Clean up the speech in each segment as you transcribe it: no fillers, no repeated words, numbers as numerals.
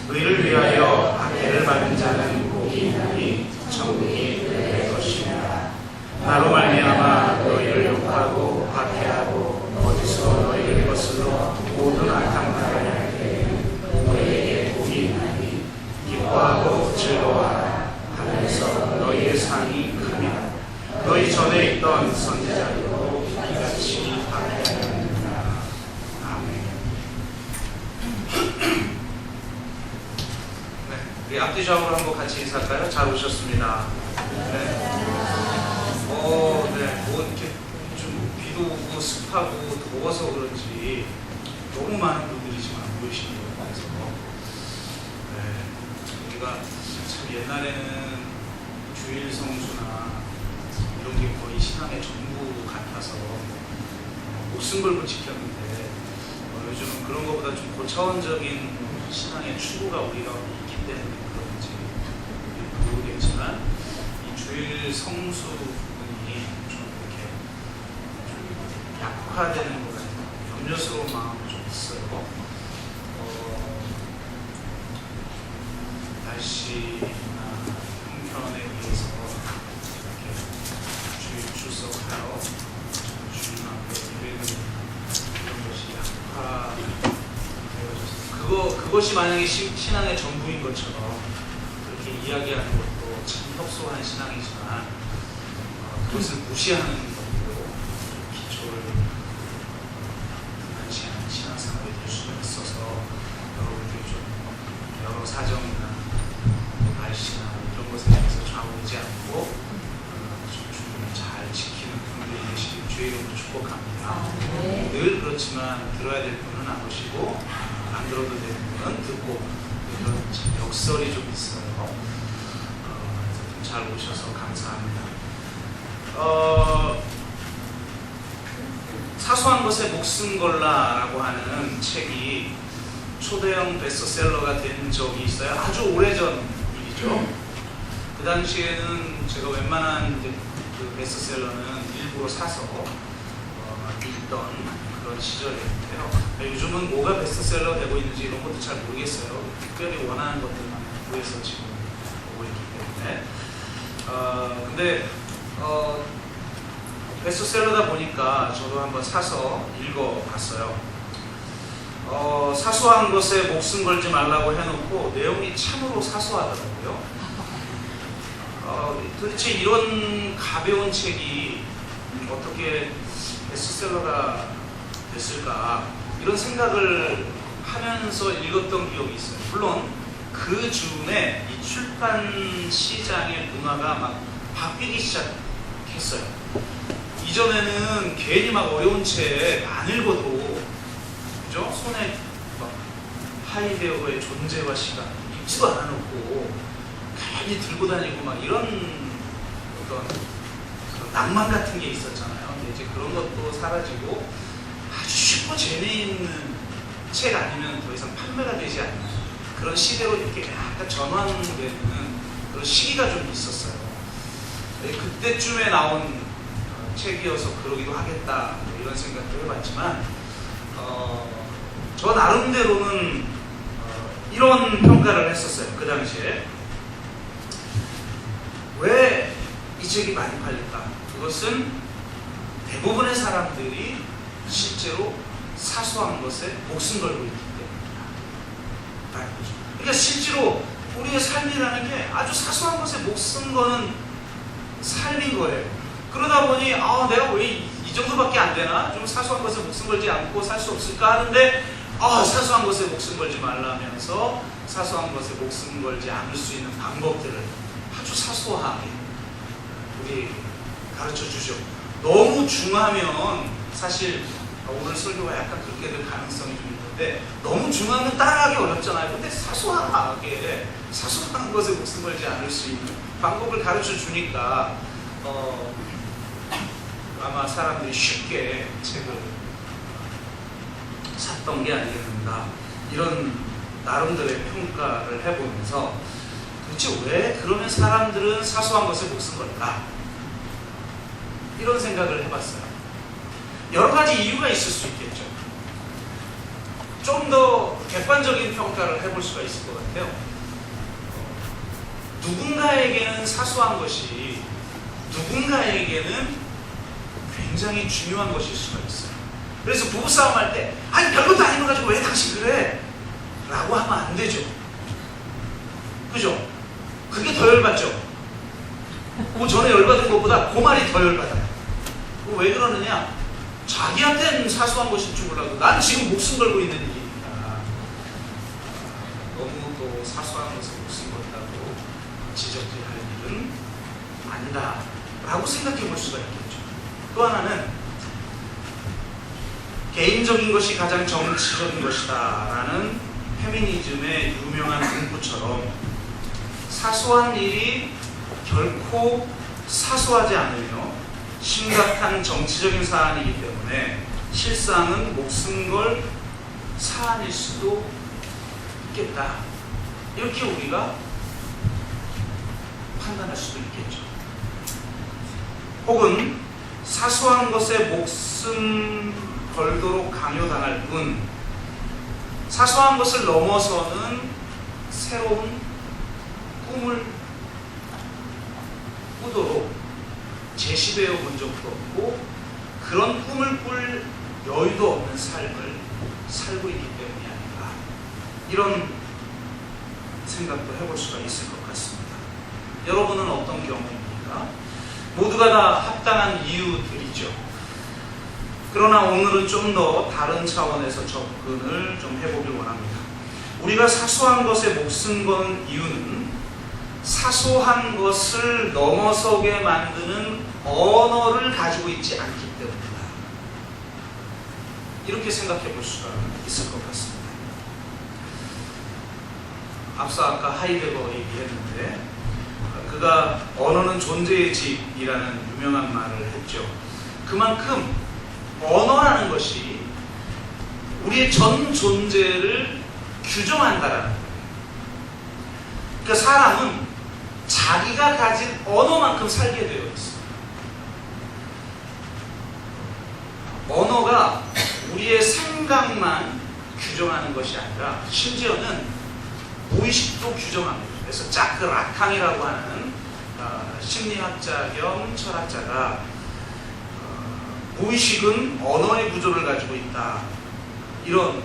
의를 위하여 박해를 받은 자는 복이 있나니 천국이 내 것이니라. 나로 말미암아 너희를 욕하고 박해하고 어디서 너희를 거슬러 모든 악한 말을 할 때에는 너희에게 복이 있나니 기뻐하고 즐거워하라. 하늘에서 너희의 상이 크니라. 너희 전에 있던 선지자들도 이같이 박해하였느니라. 아멘. 네, 우리 앞뒤 좌우로 한번 같이 인사할까요? 잘 오셨습니다. 네. 뭐 이렇게 좀 비도 오고 습하고 더워서 그런지 너무 많은 분들이 지금 안 보이시는 것 같아서 우리가 참 옛날에는 주일 성수나 이런 게 거의 신앙의 전부 같아서 목숨 걸고 지켰는데 요즘은 그런 것보다 좀 고차원적인 신앙의 추구가 우리가 있기 때문에 그런지 모르겠지만 이 주일 성수 부분이 좀 이렇게 좀 약화되는 것 같아요. 염려스러운 마음이 좀 있어요. 날씨나 형편에 의해서 이렇게 주일 출석하여 주일 앞에 예배드리는 이런 것이 약화되어져서 그것이 만약에 신앙의 전부인 것처럼 그렇게 이야기하는 것도 참 협소한 신앙이지만 그것을 무시하는 것도 기초를 단단치 않은 신앙생활이 될 수가 있어서 여러분들이 좀 여러 사정이나 날씨나 이런 것에 대해서 좌우되지 않고 주님을 잘 지키는 분들이 계시길 주의 이름으로 축복합니다. 늘 그렇지만 들어야 될 분은 안 오시고 안 들어도 되는 분은 듣고 이런 역설이 좀 있어요. 잘 오셔서 감사합니다. 사소한 것에 목숨 걸라라고 하는 책이 초대형 베스트셀러가 된 적이 있어요. 아주 오래전 일이죠. 그 당시에는 제가 웬만한 그 베스트셀러는 일부러 사서 읽던 그런 시절이었는데요. 요즘은 뭐가 베스트셀러 되고 있는지 이런 것도 잘 모르겠어요. 특별히 원하는 것들만 구해서 지금 보고 있기 때문에. 근데 베스트셀러다 보니까 저도 한번 사서 읽어봤어요. 사소한 것에 목숨 걸지 말라고 해놓고 내용이 참으로 사소하더라고요. 도대체 이런 가벼운 책이 어떻게 베스트셀러가 됐을까 이런 생각을 하면서 읽었던 기억이 있어요. 물론 그 즈음에 이 출판 시장의 문화가 막 바뀌기 시작했어요. 이전에는 괜히 막 어려운 책 안 읽어도 그죠? 손에 막 하이데어의 존재와 시간 읽지도 않아놓고 괜히 들고 다니고 막 이런 어떤 그런 낭만 같은 게 있었잖아요. 근데 이제 그런 것도 사라지고 아주 쉽고 재미있는 책 아니면 더 이상 판매가 되지 않는 그런 시대로 이렇게 약간 전환되는 그런 시기가 좀 있었어요. 그때쯤에 나온 책이어서 그러기도 하겠다 뭐 이런 생각도 해봤지만 저 나름대로는 이런 평가를 했었어요. 그 당시에 왜 이 책이 많이 팔릴까? 그것은 대부분의 사람들이 실제로 사소한 것에 목숨 걸고 있기 때문이다. 그러니까 실제로 우리의 삶이라는 게 아주 사소한 것에 목숨 거는 삶인 거예요. 그러다 보니 내가 왜 이 정도밖에 안 되나? 좀 사소한 것에 목숨 걸지 않고 살 수 없을까 하는데 사소한 것에 목숨 걸지 말라면서 사소한 것에 목숨 걸지 않을 수 있는 방법들을 아주 사소하게 우리 가르쳐 주죠. 너무 중하면 사실 오늘 설교가 약간 그렇게 될 가능성이 좀 있는데 너무 중하면 따라하기 어렵잖아요. 근데 사소하게 사소한 것에 목숨 걸지 않을 수 있는 방법을 가르쳐 주니까 아마 사람들이 쉽게 책을 샀던 게 아니겠는가 이런 나름대로의 평가를 해보면서 도대체 왜 그러면 사람들은 사소한 것에 목숨 걸까? 이런 생각을 해봤어요. 여러 가지 이유가 있을 수 있겠죠. 좀 더 객관적인 평가를 해볼 수가 있을 것 같아요. 누군가에게는 사소한 것이 누군가에게는 굉장히 중요한 것일 수가 있어요. 그래서 부부싸움 할 때 아니 별것도 아닌 거 가지고 왜 당신 그래? 라고 하면 안 되죠. 그죠? 그게 더 열받죠. 그 전에 열받은 것보다 그 말이 더 열받아요. 왜 그러느냐? 자기한테는 사소한 것일 줄 몰라도 난 지금 목숨 걸고 있는 일이니까 너무 또 사소한 것에 목숨 걸다고 지적해야 할 일은 아니다 라고 생각해 볼 수가 있겠죠. 또 하나는 개인적인 것이 가장 정치적인 것이다 라는 페미니즘의 유명한 문구처럼 사소한 일이 결코 사소하지 않으며 심각한 정치적인 사안이기 때문에 실상은 목숨 걸 사안일 수도 있겠다. 이렇게 우리가 판단할 수도 있겠죠. 혹은 사소한 것에 목숨 걸도록 강요당할 뿐 사소한 것을 넘어서는 새로운 꿈을 꾸도록 제시되어 본 적도 없고 그런 꿈을 꿀 여유도 없는 삶을 살고 있기 때문이 아닌가 이런 생각도 해볼 수가 있을 것 같습니다. 여러분은 어떤 경우입니까? 모두가 다 합당한 이유들이죠. 그러나 오늘은 좀 더 다른 차원에서 접근을 좀 해보길 원합니다. 우리가 사소한 것에 목숨 거는 이유는 사소한 것을 넘어서게 만드는 언어를 가지고 있지 않기 때문이다. 이렇게 생각해 볼 수가 있을 것 같습니다. 앞서 아까 하이데거 얘기했는데 그가 언어는 존재의 집이라는 유명한 말을 했죠. 그만큼 언어라는 것이 우리의 전 존재를 규정한다라는 거예요. 그러니까 사람은 자기가 가진 언어만큼 살게 되어 있어요. 언어가 우리의 생각만 규정하는 것이 아니라 심지어는 무의식도 규정합니다. 그래서 자크 라칸이라고 하는 심리학자 겸 철학자가 무의식은 언어의 구조를 가지고 있다. 이런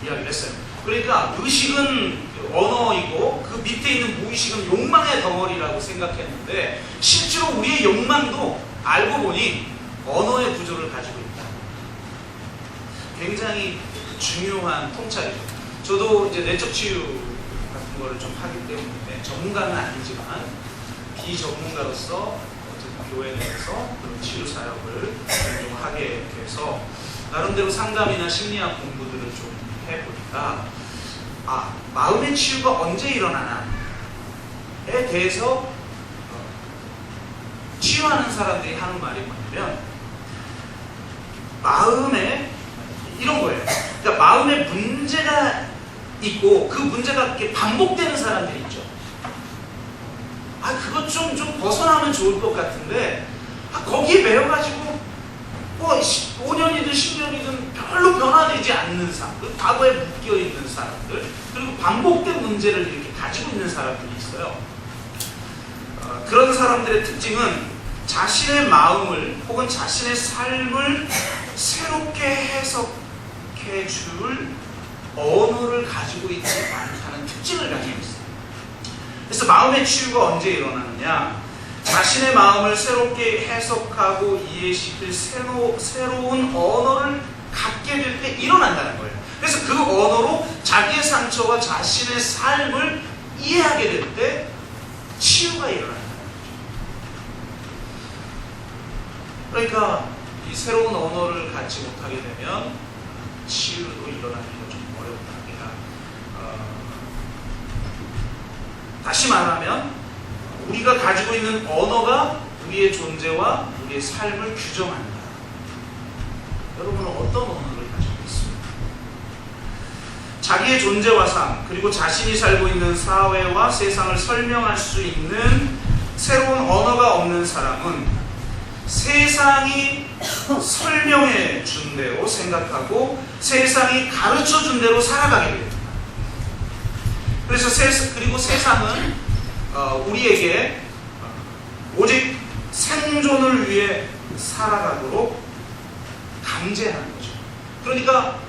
이야기를 했어요. 그러니까 의식은 언어이고 그 밑에 있는 무의식은 욕망의 덩어리라고 생각했는데 실제로 우리의 욕망도 알고 보니 언어의 구조를 가지고 있다. 굉장히 중요한 통찰이죠. 저도 이제 내적 치유 같은 거를 좀 하기 때문에 전문가는 아니지만 비전문가로서 어쨌든 교회 내에서 그런 치유 사역을 좀 하게 돼서 나름대로 상담이나 심리학 공부들을 좀 해보니까 마음의 치유가 언제 일어나나에 대해서 치유하는 사람들이 하는 말이 뭐냐면 마음에 이런 거예요. 그러니까 마음에 문제가 있고 그 문제가 이렇게 반복되는 사람들이 있죠. 그것 좀 벗어나면 좋을 것 같은데 거기에 매여가지고 뭐 5년이든 10년이든 별로 변화되지 않는 사람들, 과거에 묶여있는 사람들, 그리고 반복된 문제를 이렇게 가지고 있는 사람들이 있어요. 그런 사람들의 특징은 자신의 마음을 혹은 자신의 삶을 새롭게 해석해 줄 언어를 가지고 있지 않다는 특징을 가지고 있어요. 그래서 마음의 치유가 언제 일어나느냐? 자신의 마음을 새롭게 해석하고 이해시킬 새로운 언어를 갖게 될 때 일어난다는 거예요. 그래서 그 언어로 자기의 상처와 자신의 삶을 이해하게 될 때 치유가 일어난다는 거죠. 그러니까 이 새로운 언어를 갖지 못하게 되면 치유도 일어나기가 좀 어렵답니다. 다시 말하면 우리가 가지고 있는 언어가 우리의 존재와 우리의 삶을 규정한다. 여러분은 어떤 언어를 가지고 있습니까? 자기의 존재와 삶, 그리고 자신이 살고 있는 사회와 세상을 설명할 수 있는 새로운 언어가 없는 사람은 세상이 설명해 준 대로 생각하고 세상이 가르쳐 준 대로 살아가게 됩니다. 그래서 그리고 세상은 우리에게 오직 생존을 위해 살아가도록 강제하는 거죠. 그러니까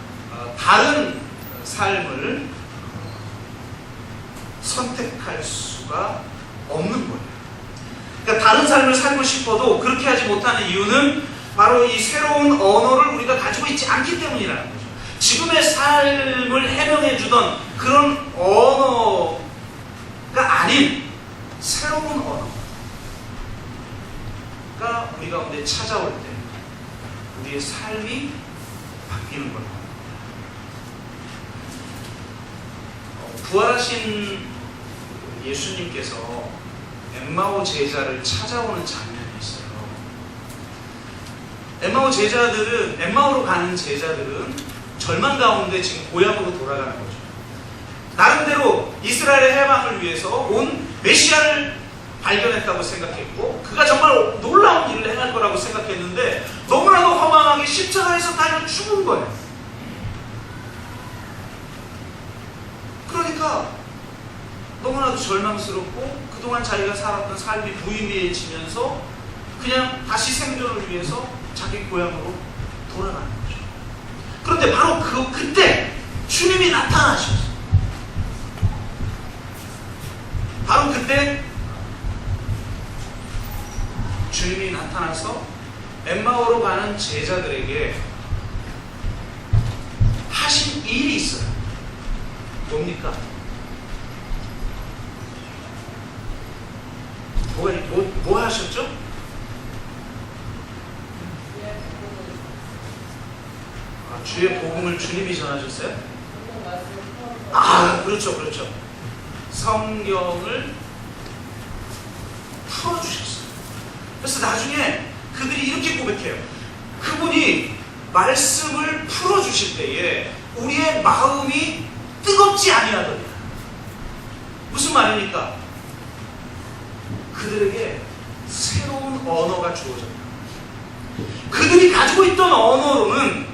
다른 삶을 선택할 수가 없는 거예요. 그러니까 다른 삶을 살고 싶어도 그렇게 하지 못하는 이유는 바로 이 새로운 언어를 우리가 가지고 있지 않기 때문이라는 거죠. 지금의 삶을 해명해 주던 그런 언어가 아닌 새로운 언어가 우리 가운데 찾아올 때 우리의 삶이 바뀌는 겁니다. 부활하신 예수님께서 엠마오 제자를 찾아오는 장면이 있어요. 엠마오로 가는 제자들은 절망 가운데 지금 고향으로 돌아가는 거죠. 나름대로 이스라엘의 해방을 위해서 온 메시아를 발견했다고 생각했고 그가 정말 놀라운 일을 행할 거라고 생각했는데 너무나도 허망하게 십자가에서 달려 죽은 거예요. 그러니까 너무나도 절망스럽고 그동안 자기가 살았던 삶이 무의미해지면서 그냥 다시 생존을 위해서 자기 고향으로 돌아가는 거죠. 그런데 바로 그때 주님이 나타나셨어요. 바로 그때 주님이 나타나서 엠마오로 가는 제자들에게 하신 일이 있어요. 뭡니까? 뭐 하셨죠? 주의 복음을 주님이 전하셨어요? 그렇죠. 성경을 풀어주셨어요. 그래서 나중에 그들이 이렇게 고백해요. 그분이 말씀을 풀어주실 때에 우리의 마음이 뜨겁지 아니하더라. 무슨 말입니까? 그들에게 새로운 언어가 주어졌다. 그들이 가지고 있던 언어로는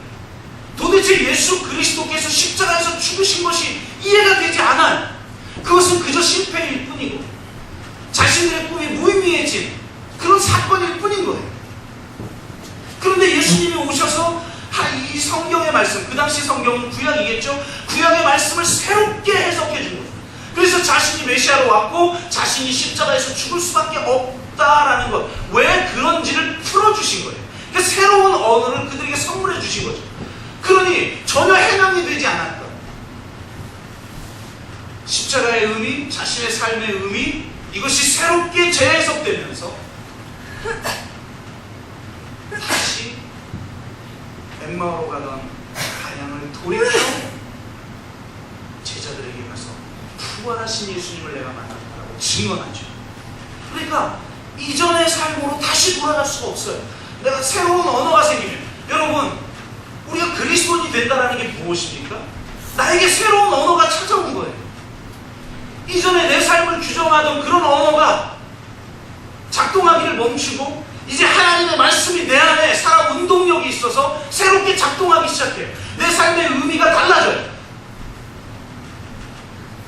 도대체 예수 그리스도께서 십자가에서 죽으신 것이 이해가 되지 않아요. 그것은 그저 실패일 뿐이고 자신들의 꿈이 무의미해진 그런 사건일 뿐인 거예요. 그런데 예수님이 오셔서 이 성경의 말씀, 그 당시 성경은 구약이겠죠. 구약의 말씀을 새롭게 해석해 준 거예요. 그래서 자신이 메시아로 왔고 자신이 십자가에서 죽을 수밖에 없다라는 것, 왜 그런지를 풀어주신 거예요. 그러니까 새로운 언어를 그들에게 선물해 주신 거죠. 그러니 전혀 해명이 되지 않았던 십자가의 의미, 자신의 삶의 의미, 이것이 새롭게 재해석되면서 다시 엠마오로 가던 방향을 돌이켜 제자들에게 가서 부활하신 예수님을 내가 만났다고 증언하죠. 그러니까 이전의 삶으로 다시 돌아갈 수가 없어요. 내가 새로운 언어가 생기면, 여러분, 우리가 그리스도인이 된다는 게 무엇입니까? 나에게 새로운 언어가 찾아온 거예요. 이전에 내 삶을 규정하던 그런 언어가 작동하기를 멈추고 이제 하나님의 말씀이 내 안에 살아 운동력이 있어서 새롭게 작동하기 시작해요. 내 삶의 의미가 달라져요.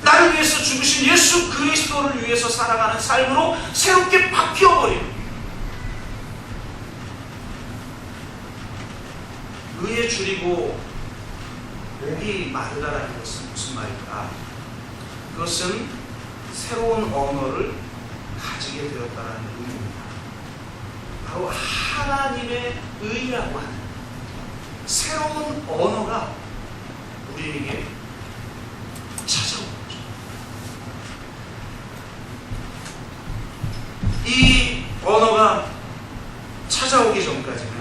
나를 위해서 죽으신 예수 그리스도를 위해서 살아가는 삶으로 새롭게 바뀌어버려요. 의에 줄이고 목이 마르다라는 것은 무슨 말일까? 그것은 새로운 언어를 가지게 되었다는 의미입니다. 바로 하나님의 의라고 하는 새로운 언어가 우리에게 찾아온 거죠. 이 언어가 찾아오기 전까지는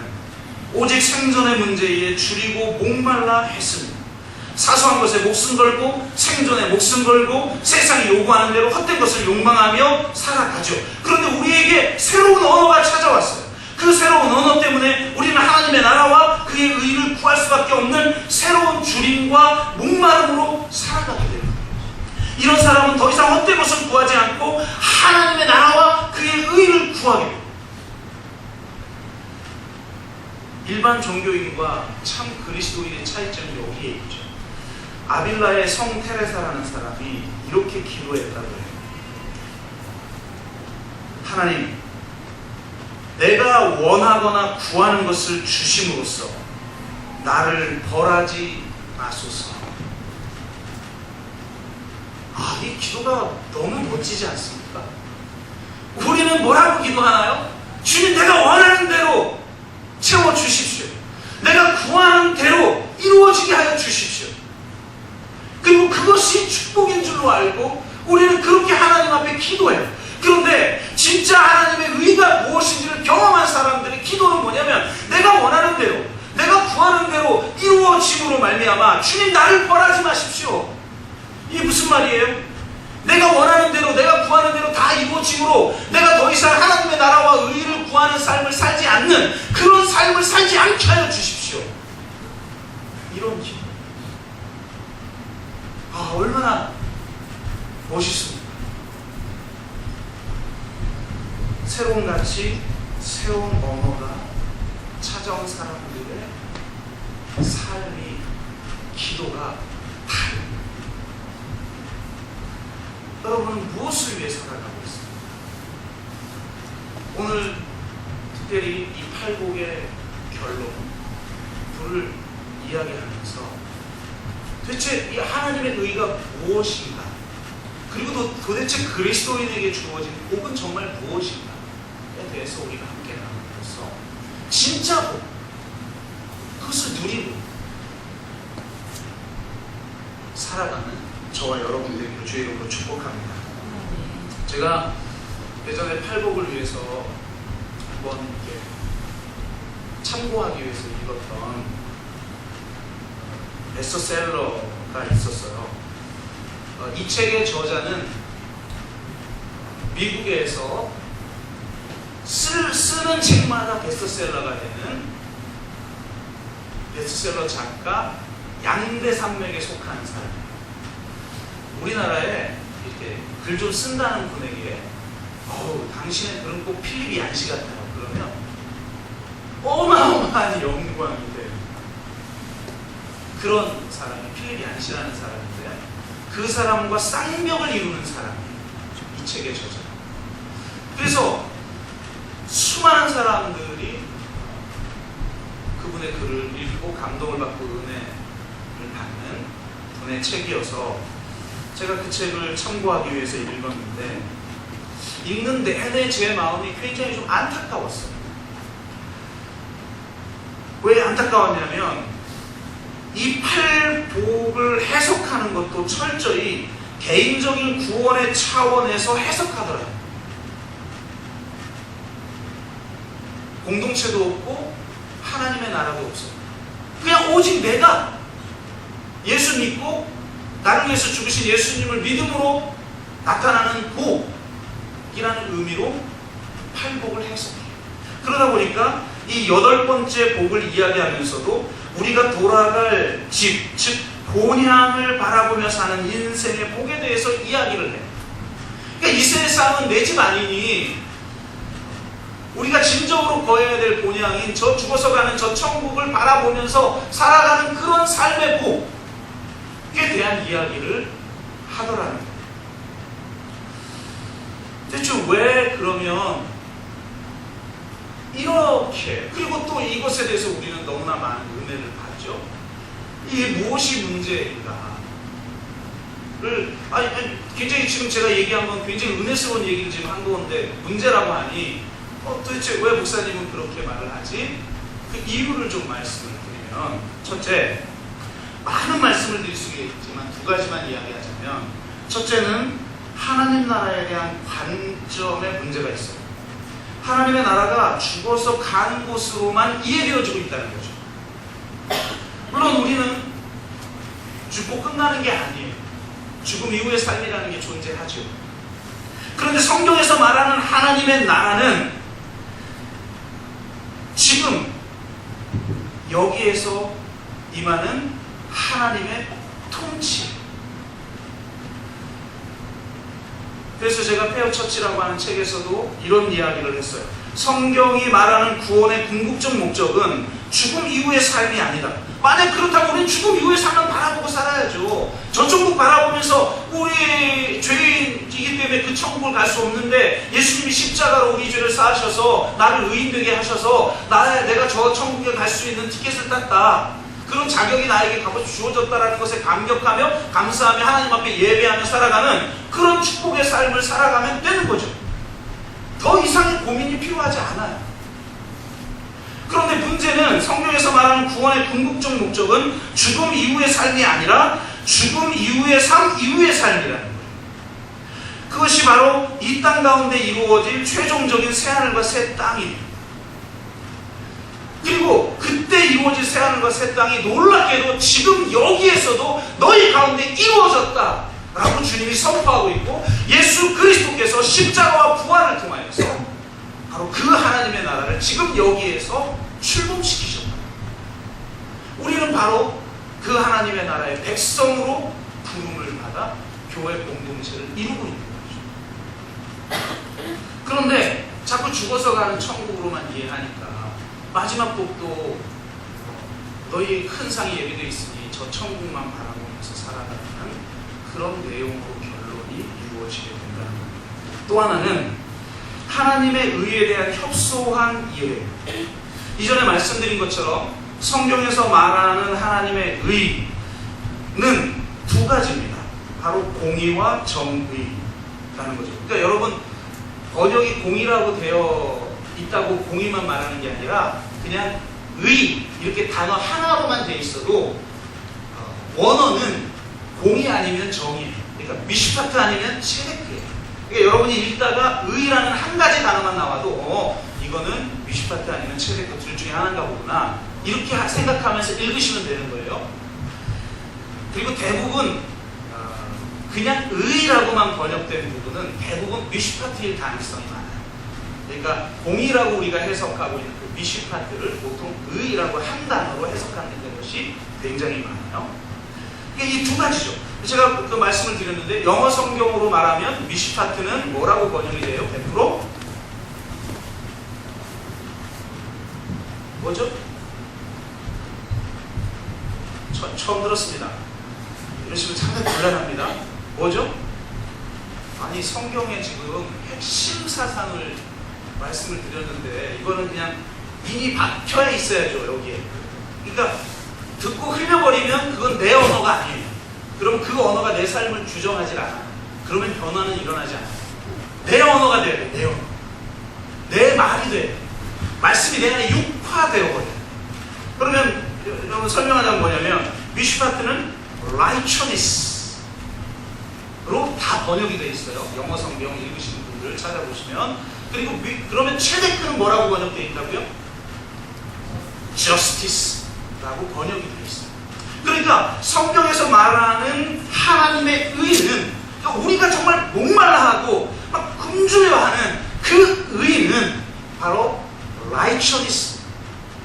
오직 생존의 문제에 줄이고 목말라 했습니다. 사소한 것에 목숨 걸고 생존에 목숨 걸고 세상이 요구하는 대로 헛된 것을 욕망하며 살아가죠. 그런데 우리에게 새로운 언어가 찾아왔어요. 그 새로운 언어 때문에 우리는 하나님의 나라와 그의 의를 구할 수밖에 없는 새로운 줄임과 목마름으로 살아가게 됩니다. 이런 사람은 더 이상 헛된 것을 구하지 않고 하나님의 나라와 그의 의를 구하게 됩니다. 일반 종교인과 참 그리스도인의 차이점이 여기에 있죠. 아빌라의 성 테레사라는 사람이 이렇게 기도했다고 해요. 하나님, 내가 원하거나 구하는 것을 주심으로써 나를 벌하지 마소서. 이 기도가 너무 멋지지 않습니까? 우리는 뭐라고 기도하나요? 주님, 내가 원하는 대로 채워주십시오. 내가 구하는 대로 이루어지게 하여 주십시오. 그리고 그것이 축복인 줄로 알고 우리는 그렇게 하나님 앞에 기도해요. 그런데 진짜 하나님의 의가 무엇인지를 경험한 사람들의 기도는 뭐냐면, 내가 원하는 대로, 내가 구하는 대로 이루어짐으로 말미암아 주님, 나를 벌하지 마십시오. 이게 무슨 말이에요? 내가 원하는 대로, 내가 구하는 대로 다 이루어짐으로 내가 더 이상 하나님의 나라와 의를 구하는 삶을 살지 않는 그런 삶을 살지 않게 하여 주십시오. 이런 기도. 얼마나 멋있습니까? 새로운 가치, 새로운 언어가 찾아온 사람들의 삶이, 기도가 다릅니다. 여러분은 무엇을 위해 살아가고 있습니까? 오늘 특별히 이 팔복의 결론을 이야기하면서 도대체 이 하나님의 의가 무엇인가, 그리고 도대체 그리스도인에게 주어진 복은 정말 무엇인가에 대해서 우리가 함께 나누면서 진짜 복, 그것을 누리고 살아가는 저와 여러분 되기를 주의 이름으로 축복합니다. 제가 예전에 팔복을 위해서 한번 이렇게 참고하기 위해서 읽었던 베스트셀러가 있었어요. 이 책의 저자는 미국에서 쓰는 책마다 베스트셀러가 되는 베스트셀러 작가 양대산맥에 속한 사람이에요. 우리나라에 이렇게 글 좀 쓴다는 분에게 당신의 글은 꼭 필립 얀시 같아요. 그러면 어마어마한 영광이 돼요. 그런 사람이 필립 얀시라는 사람인데, 그 사람과 쌍벽을 이루는 사람이에요. 이 책의 저자. 그래서 수많은 사람들이 그분의 글을 읽고 감동을 받고 은혜를 받는 분의 책이어서 제가 그 책을 참고하기 위해서 읽었는데, 읽는 내내 제 마음이 굉장히 좀 안타까웠어요. 왜 안타까웠냐면, 이 팔복을 해석하는 것도 철저히 개인적인 구원의 차원에서 해석하더라고요. 공동체도 없고 하나님의 나라도 없어요. 그냥 오직 내가 예수 믿고 나를 위해서 죽으신 예수님을 믿음으로 나타나는 복이라는 의미로 팔복을 해석해요. 그러다 보니까 이 8번째 복을 이야기하면서도 우리가 돌아갈 집, 즉 본향을 바라보며 사는 인생의 복에 대해서 이야기를 해요. 그러니까 이 세상은 내 집 아니니 우리가 진정으로 거해야 될 본향인 저 죽어서 가는 저 천국을 바라보면서 살아가는 그런 삶의 복에 대한 이야기를 하더라는 거예요. 대체 왜 그러면 이렇게, 그리고 또 이것에 대해서 우리는 너무나 많은 은혜를 받죠. 이게 무엇이 문제인가를 굉장히 지금 제가 얘기한 건 굉장히 은혜스러운 얘기를 지금 한 건데, 문제라고 하니 도대체 왜 목사님은 그렇게 말을 하지? 그 이유를 좀 말씀을 드리면, 첫째, 많은 말씀을 드릴 수 있지만 2가지만 이야기하자면, 첫째는 하나님 나라에 대한 관점의 문제가 있어요. 하나님의 나라가 죽어서 간 곳으로만 이해되어지고 있다는 거죠. 물론 우리는 죽고 끝나는 게 아니에요. 죽음 이후의 삶이라는 게 존재하죠. 그런데 성경에서 말하는 하나님의 나라는 지금 여기에서 임하는 하나님의 통치. 그래서 제가 페어처치라고 하는 책에서도 이런 이야기를 했어요. 성경이 말하는 구원의 궁극적 목적은 죽음 이후의 삶이 아니다. 만약 그렇다면 우리는 죽음 이후의 삶만 바라보고 살아야죠. 저 천국 바라보면서 우리 죄인이기 때문에 그 천국을 갈 수 없는데 예수님이 십자가로 우리 죄를 쌓으셔서 나를 의인되게 하셔서 내가 저 천국에 갈 수 있는 티켓을 땄다. 그런 자격이 나에게 주어졌다라는 것에 감격하며 감사하며 하나님 앞에 예배하며 살아가는 그런 축복의 삶을 살아가면 되는 거죠. 더 이상의 고민이 필요하지 않아요. 그런데 문제는 성경에서 말하는 구원의 궁극적 목적은 죽음 이후의 삶이 아니라 죽음 이후의 삶 이후의 삶이라는 거예요. 그것이 바로 이 땅 가운데 이루어질 최종적인 새하늘과 새 땅이에요. 그리고 그때 이루어질 새하늘과 새 땅이 놀랍게도 지금 여기에서도 너희 가운데 이루어졌다 라고 주님이 선포하고 있고, 예수 그리스도께서 십자가와 부활을 통하여서 바로 그 하나님의 나라를 지금 여기에서 출범시키셨다. 우리는 바로 그 하나님의 나라의 백성으로 부름을 받아 교회 공동체를 이루고 있는 거죠. 그런데 자꾸 죽어서 가는 천국으로만 이해하니까 마지막 복도 너희 큰 상이 예비되어 있으니 저 천국만 바라보면서 살아가는 그런 내용으로 결론이 이루어지게 된다는 겁니다. 또 하나는 하나님의 의에 대한 협소한 이해. 이전에 말씀드린 것처럼 성경에서 말하는 하나님의 의는 두 가지입니다. 바로 공의와 정의라는 거죠. 그러니까 여러분, 번역이 공의라고 되어 있다고 공의만 말하는 게 아니라 그냥 의 이렇게 단어 하나로만 되어 있어도 원어는 공의 아니면 정의, 그러니까 미슈파트 아니면 체데크예요. 그러니까 여러분이 읽다가 의라는 한 가지 단어만 나와도 이거는 미슈파트 아니면 체데크 둘 중에 하나인가 보구나 이렇게 생각하면서 읽으시면 되는 거예요. 그리고 대부분 그냥 의라고만 번역된 부분은 대부분 미슈파트일 가능성이 많아요. 그러니까 공의라고 우리가 해석하고 있는 그 미슈파트를 보통 의라고 한 단어로 해석하는 것이 굉장히 많아요. 이 두 가지죠. 제가 그 말씀을 드렸는데 영어 성경으로 말하면 미슈파트는 뭐라고 번역이 돼요? 100%? 뭐죠? 처음 들었습니다. 이러시면 상당히 곤란합니다. 뭐죠? 아니 성경에 지금 핵심 사상을 말씀을 드렸는데 이거는 그냥 이미 박혀야 있어야죠. 여기에. 그러니까 듣고 흘려버리면 그건 내 언어가 아니에요. 그럼 그 언어가 내 삶을 규정하지 않아. 그러면 변화는 일어나지 않아. 내 언어가 돼야 돼. 내 언어. 내 말이 돼. 말씀이 내 안에 육화되어버려요. 그러면 여러분 설명하자면 뭐냐면 미슈파트는 righteousness로 다 번역이 되어 있어요. 영어 성경 읽으시는 분들 찾아보시면. 그리고 그러면 체데크는 뭐라고 번역되어 있다고요? justice라고 번역이 되어 있어요. 그러니까 성경에서 말하는 하나님의 의는 우리가 정말 목말라하고 막 금주여하는 그 의는 바로 righteousness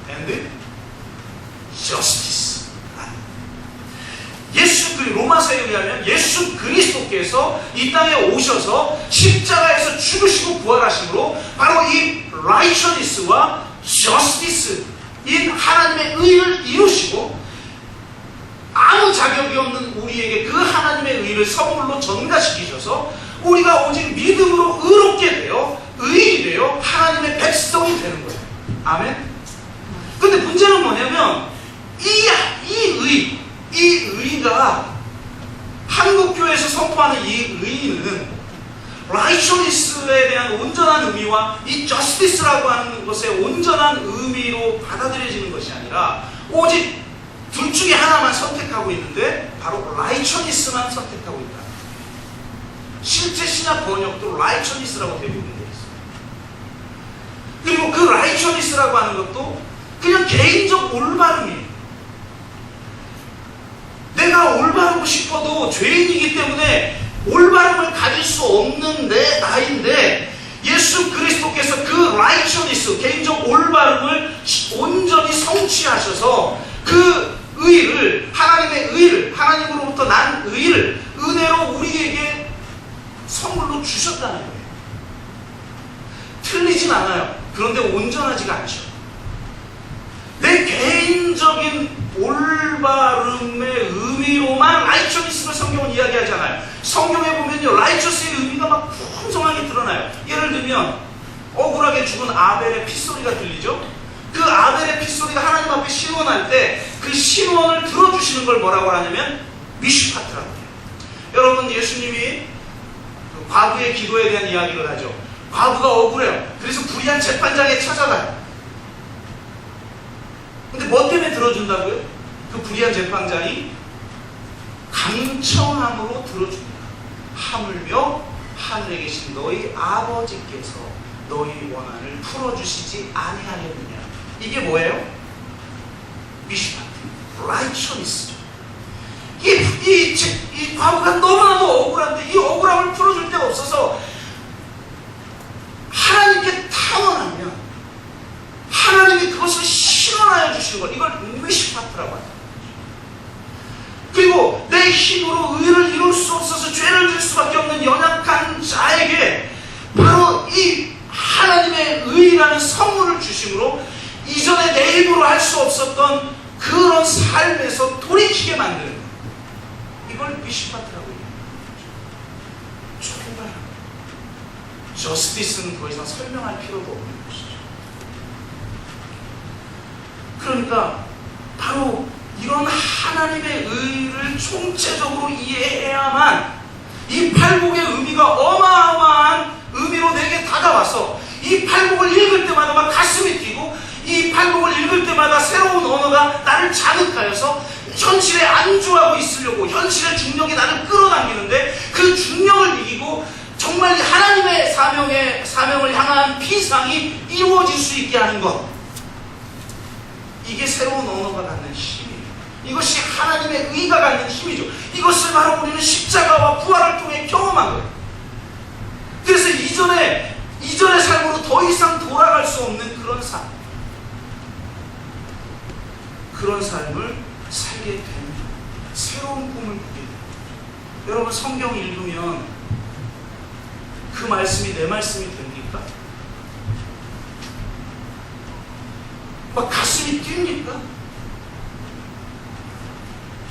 and justice. 로마서에 의하면 예수 그리스도께서 이 땅에 오셔서 십자가에서 죽으시고 부활하심으로 바로 이 righteousness와 justice인 하나님의 의를 이루시고 아무 자격이 없는 우리에게 그 하나님의 의를 선물로 전가시키셔서 우리가 오직 믿음으로 의롭게 되어 의인이 되어 하나님의 백성이 되는 거예요. 아멘. 근데 문제는 뭐냐면 이 의가 한국교회에서 선포하는 이 의는 righteousness에 대한 온전한 의미와 이 justice라고 하는 것의 온전한 의미로 받아들여지는 것이 아니라 오직 둘 중에 하나만 선택하고 있는데 바로 righteousness만 선택하고 있다. 실제 신약 번역도 righteousness라고 되어 있는 게 있어요. 그리고 그 righteousness라고 하는 것도 그냥 개인적 올바름이에요. 내가 올바르고 싶어도 죄인이기 때문에 올바름을 가질 수 없는 내 나인데 예수 그리스도께서 그 righteousness, 개인적 올바름을 온전히 성취하셔서 그 의를, 하나님의 의를, 하나님으로부터 난 의를 은혜로 우리에게 선물로 주셨다는 거예요. 틀리진 않아요. 그런데 온전하지가 않죠. 내 개인적인 올바름의 의미로만 라이처니스를 성경은 이야기하잖아요. 성경에 보면요, 라이처스의 의미가 막 풍성하게 드러나요. 예를 들면 억울하게 죽은 아벨의 핏소리가 들리죠. 그 아벨의 핏소리가 하나님 앞에 신원할 때 그 신원을 들어주시는 걸 뭐라고 하냐면 미슈파트라고 해요. 여러분, 예수님이 그 과부의 기도에 대한 이야기를 하죠. 과부가 억울해요. 그래서 불의한 재판장에 찾아가요. 근데 뭐 때문에 들어준다고요? 그 불의한 재판장이 강청함으로 들어줍니다. 하물며 하늘에 계신 너희 아버지께서 너희 원한을 풀어주시지 아니하였느냐. 이게 뭐예요? 미슈파트, 라이처니스죠. 이 과부가 너무나도 억울한데 이 억울함을 풀어줄 데가 없어서 하나님께 탐원하면 하나님이 그것을 실현하여 주시는 걸, 이걸 미슈파트라고 합니다. 그리고 내 힘으로 의를 이룰 수 없어서 죄를 질 수밖에 없는 연약한 자에게 바로 이 하나님의 의라는 선물을 주심으로 이전에 내 힘으로 할 수 없었던 그런 삶에서 돌이키게 만드는 거예요. 이걸 미슈파트라고 얘기합니다. 정말 저스티스는 더 이상 설명할 필요도 없는 것이죠. 그러니까 바로 이런 하나님의 의를 총체적으로 이해해야만 이 팔복의 의미가 어마어마한 의미로 내게 다가와서 이 팔복을 읽을 때마다 막 가슴이 뛰고 이 팔복을 읽을 때마다 새로운 언어가 나를 자극하여서 현실에 안주하고 있으려고, 현실의 중력이 나를 끌어당기는데 그 중력을 이기고 정말 하나님의 사명을 향한 비상이 이루어질 수 있게 하는 것, 이게 새로운 언어가 갖는 힘이에요. 이것이 하나님의 의가 갖는 힘이죠. 이것을 바로 우리는 십자가와 부활을 통해 경험한 거예요. 그래서 이전의 삶으로 더 이상 돌아갈 수 없는 그런 삶, 그런 삶을 살게 됩니다. 새로운 꿈을 꾸게 됩니다. 여러분, 성경 읽으면 그 말씀이 내 말씀이 됩니까? 막 가슴이 뜁니까?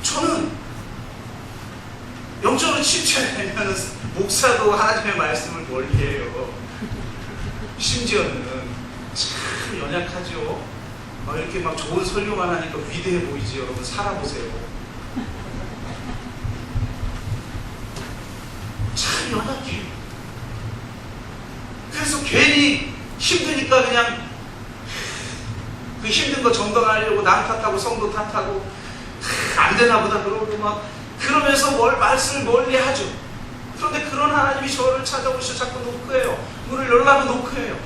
저는 영적으로 침체되면 목사도 하나님의 말씀을 멀리해요. 심지어는 참 연약하죠. 이렇게 막 좋은 설교만 하니까 위대해 보이지. 여러분, 살아보세요. 참 연약해요. 그래서 괜히 힘드니까 그냥 그 힘든 거 정당하려고 남 탓하고 성도 탓하고 안 되나 보다 그러고 막 그러면서 말씀을 멀리 하죠. 그런데 그런 하나님이 저를 찾아오셔 자꾸 노크해요. 문을 열라고 노크해요.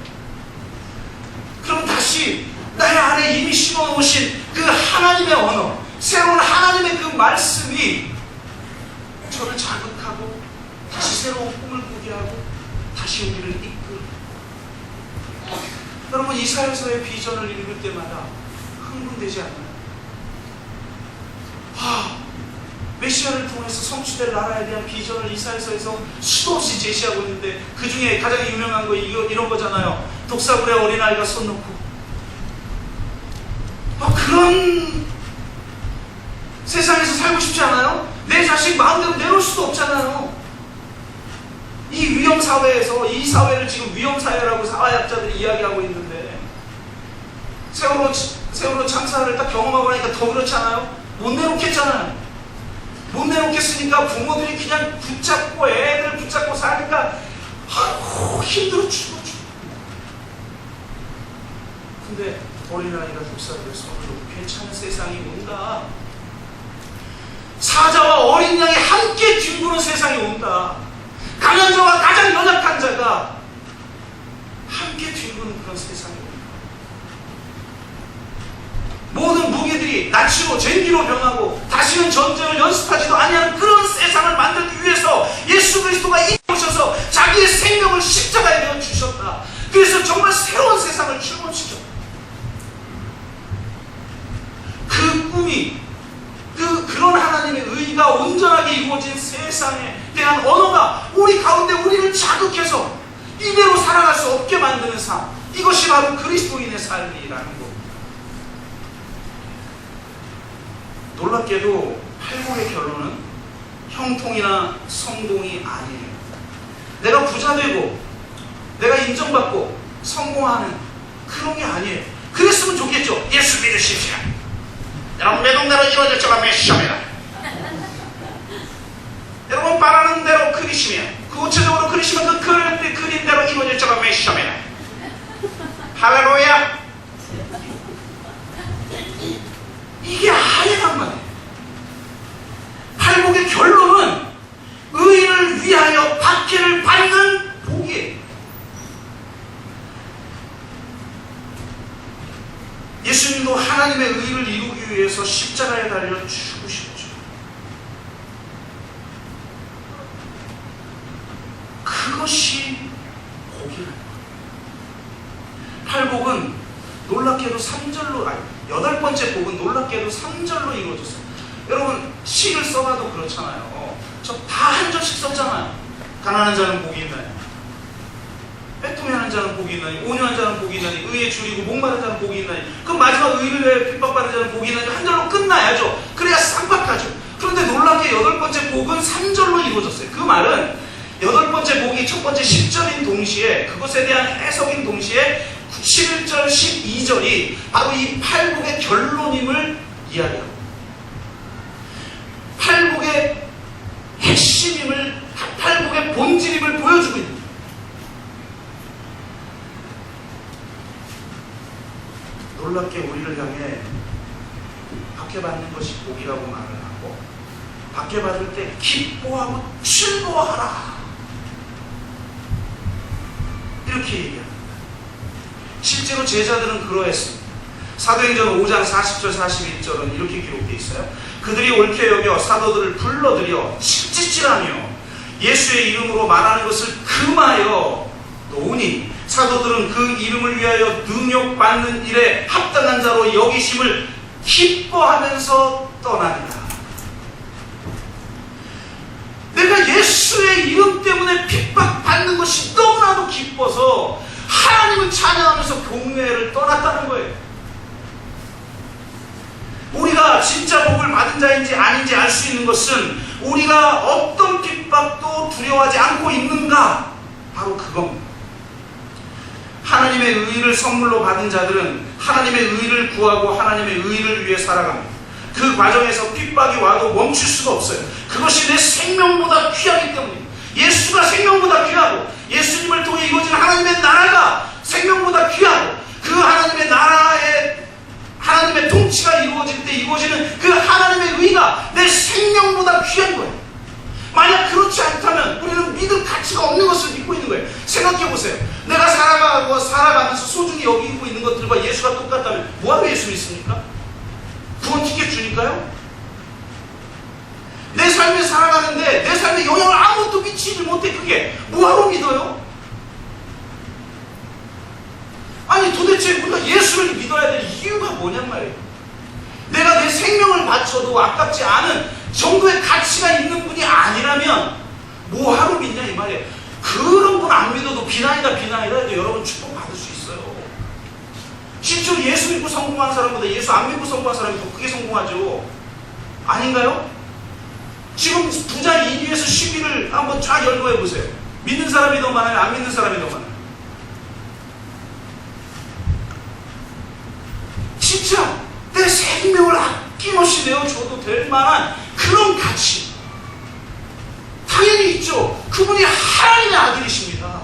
그럼 다시 나의 안에 이미 심어놓으신 그 하나님의 언어, 새로운 하나님의 그 말씀이 저를 자극하고 다시 새로운 꿈을 꾸게 하고 다시 우리를 이끌고. 여러분, 이사야서의 비전을 읽을 때마다 흥분되지 않나요? 메시아를 통해서 성취될 나라에 대한 비전을 이사야서에서 수도 없이 제시하고 있는데 그 중에 가장 유명한 거 이런 거잖아요. 독사굴에 어린아이가 손 놓고. 그런 세상에서 살고 싶지 않아요? 내 자식 마음대로 내놓을 수도 없잖아요. 이 위험사회에서, 이 사회를 지금 위험사회라고 사회학자들이 이야기하고 있는데 세월호 참사를 딱 경험하고 나니까 더 그렇지 않아요? 못 내놓겠잖아요. 못 내놓겠으니까 부모들이 그냥 붙잡고 애들 붙잡고 사니까 힘들어 죽어. 근데 어린아이가 독사를 손을 놓고 괜찮은 세상이 온다. 사자와 어린 양이 함께 뒹구는 세상이 온다. 강한 자와 가장 연약한 자가 함께 뒹구는 그런 세상이 온다. 모든 무기들이 낯으로 쟁기로 병하고 다시는 전쟁을 연습하지도 아니하는 그런 세상을 만들기 위해서 예수 그리스도가 이 오셔서 자기의 생명을 십자가에 내어 주셨다. 그래서 정말 새로운 세상을 출범시켰다. 그 꿈이, 그런 하나님의 의가 온전하게 이루어진 세상에 대한 언어가 우리 가운데 우리를 자극해서 이대로 살아갈 수 없게 만드는 삶, 이것이 바로 그리스도인의 삶이라는 것. 놀랍게도 팔복의 결론은 형통이나 성공이 아니에요. 내가 부자 되고 내가 인정받고 성공하는 그런 게 아니에요. 그랬으면 좋겠죠. 예수 믿으십시오. 여러분 내 동대로 이루어질 자가 메시아입니다. 여러분 바라는 대로 그리시면 구체적으로 그리시면 그 그린 대로 이루어질 자가 메시아입니다. 할렐루야. 이게 아니란 말이에요. 팔복의 결론은 의인을 위하여 박해를 받는 복이에요. 예수님도 하나님의 의를 이루기 위해서 십자가에 달려 죽으셨죠. 그것이 복이라는 거예요. 팔복은 놀랍게도 3절로, 아니 8번째 복은 놀랍게도 3절로 이루어졌어요. 여러분 시를 써봐도 그렇잖아요. 저 다 한 절씩 썼잖아요. 가난한 자는 복이 있나니, 빼통하는 자는 복이 있나니, 온유한 자는 복이 있나니, 의에 줄이고 목마른 자는 복이 있나니, 그럼 마지막 의를 위해 핍박받는 자는 복이 있나니 한 절로 끝나야죠. 그래야 쌍박하죠. 그런데 놀랍게 8번째 복은 3절로 이루어졌어요. 그 말은 8번째 복이 첫 번째 10절인 동시에 그것에 대한 해석인 동시에 11절, 12절이 바로 이 팔복의 결론임을 이야기합니다. 팔복의 핵심임을, 팔복의 본질임을 보여주고 있는 거예요. 놀랍게 우리를 향해 박해받는 것이 복이라고 말을 하고, 박해받을 때 기뻐하고 즐거워하라 이렇게 얘기합니다. 실제로 제자들은 그러했습니다. 사도행전 5장 40절 41절은 이렇게 기록되어 있어요. 그들이 옳게 여겨 사도들을 불러들여 칠칠하며 예수의 이름으로 말하는 것을 금하여 놓으니 사도들은 그 이름을 위하여 능욕받는 일에 합당한 자로 여기심을 기뻐하면서 떠나니라. 내가 예수의 이름 때문에 핍박받는 것이 너무나도 기뻐서 하나님을 찬양하면서 교회를 떠났다는 거예요. 우리가 진짜 복을 받은 자인지 아닌지 알 수 있는 것은 우리가 어떤 핍박도 두려워하지 않고 있는가, 바로 그겁니다. 하나님의 의를 선물로 받은 자들은 하나님의 의를 구하고 하나님의 의를 위해 살아갑니다. 그 과정에서 핍박이 와도 멈출 수가 없어요. 그것이 내 생명보다 귀하기 때문입니다. 예수가 생명보다 귀하고 예수님을 통해 이루어진 하나님의 나라가 생명보다 귀하고, 그 하나님의 나라의 하나님의 통치가 이루어질 때 이루어지는 그 하나님의 의가 내 생명보다 귀한 거예요. 만약 그렇지 않다면 우리는 믿을 가치가 없는 것을 믿고 있는 거예요. 생각해 보세요. 내가 살아가면서 소중히 여기고 있는 것들과 예수가 똑같다면 뭐하러 예수 믿습니까? 구원 티켓 주니까요? 내 삶에 살아가는데 내 삶에 영향을 아무것도 미치지 못해. 그게 뭐하러 믿어요? 아니 도대체 우리가 예수를 믿어야 될 이유가 뭐냔 말이에요. 내가 내 생명을 바쳐도 아깝지 않은 정도의 가치가 있는 분이 아니라면 뭐하러 믿냐 이 말이에요. 그런 분 안 믿어도 비난이다 해도 여러분 축복받을 수 있어요. 실제로 예수 믿고 성공한 사람보다 예수 안 믿고 성공한 사람이 더 크게 성공하죠. 아닌가요? 지금 부자 2위에서 10위를 한번 쫙 열거해 보세요. 믿는 사람이 더 많아요? 안 믿는 사람이 더 많아요? 진짜 내 생명을 아낌없이 내어줘도 될 만한 그런 가치 당연히 있죠. 그분이 하나님의 아들이십니다.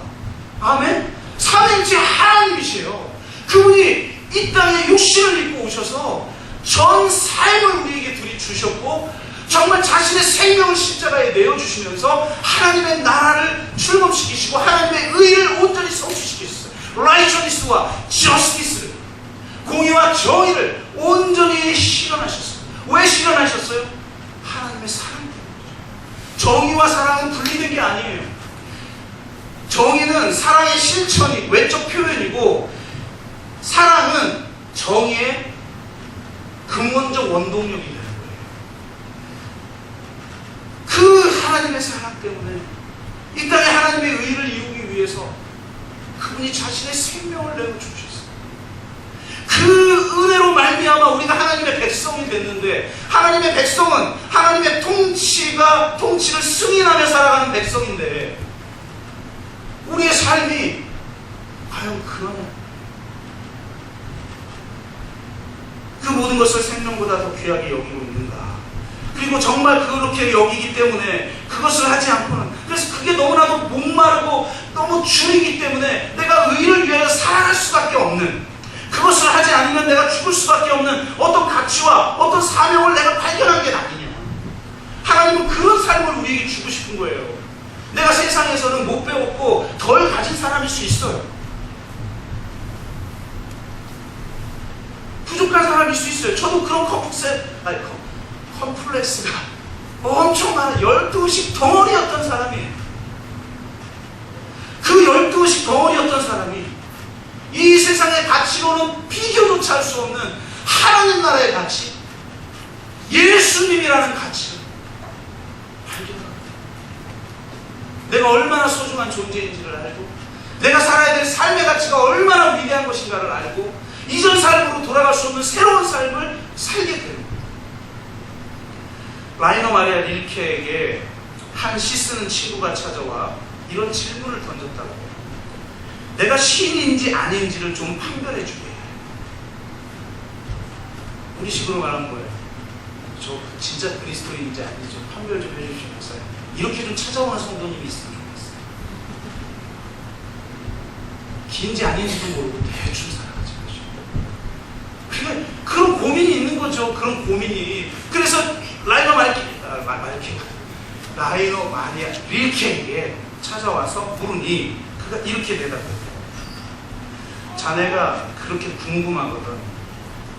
아멘. 삼위일체 하나님이세요. 그분이 이 땅에 육신을 입고 오셔서 전 삶을 우리에게 들이주셨고 정말 자신의 생명을 십자가에 내어주시면서 하나님의 나라를 출범시키시고 하나님의 의를 온전히 성취시키셨어요. righteousness와 justice를, 공의와 정의를 온전히 실현하셨어요. 왜 실현하셨어요? 하나님의 사랑 때문에. 정의와 사랑은 분리된 게 아니에요. 정의는 사랑의 실천이 외적 표현이고, 사랑은 정의의 근원적 원동력이 되는 거예요. 그 하나님의 사랑 때문에 이 땅에 하나님의 의를 이루기 위해서 그분이 자신의 생명을 내어주셨어요. 그 은혜로 말미암아 말미암아 우리가 하나님의 백성이 됐는데, 하나님의 백성은 하나님의 통치를 승인하며 살아가는 백성인데, 우리의 삶이 과연 그러냐? 그 모든 것을 생명보다 더 귀하게 여기고 있는가? 그리고 정말 그렇게 여기기 때문에 그것을 하지 않고는, 그래서 그게 너무나도 목마르고 너무 줄이기 때문에 내가 의를 위하여 살아갈 수밖에 없는, 그것을 하지 않으면 내가 죽을 수밖에 없는 어떤 가치와 어떤 사명을 내가 발견한 게 아니냐. 하나님은 그런 삶을 우리에게 주고 싶은 거예요. 내가 세상에서는 못 배웠고 덜 가진 사람일 수 있어요. 부족한 사람일 수 있어요. 저도 그런 컴플렉스가 엄청 많은 12식 덩어리였던 사람이에요. 그 12식 덩어리였던 사람이 이 세상의 가치로는 비교조차 할 수 없는 하나님 나라의 가치, 예수님이라는 가치를 발견합니다. 내가 얼마나 소중한 존재인지를 알고, 내가 살아야 될 삶의 가치가 얼마나 위대한 것인가를 알고, 이전 삶으로 돌아갈 수 없는 새로운 삶을 살게 됩니다. 라이너 마리아 릴케에게 한 시 쓰는 친구가 찾아와 이런 질문을 던졌다고 해요. 내가 시인인지 아닌지를 좀 판별해 주게. 우리 식으로 말하는 거예요. 저 진짜 그리스도인인지 아닌지 좀 판별 좀 해주시면서 이렇게 좀 찾아오는 성도님이 있으면 좋겠어요. 긴지 아닌지도 모르고 대충 살아가지 마시고. 그런 고민이 있는 거죠. 그런 고민이. 그래서 라이너 마리아 릴케에게 찾아와서 물으니 그가 이렇게 대답해요. 자네가 그렇게 궁금하거든.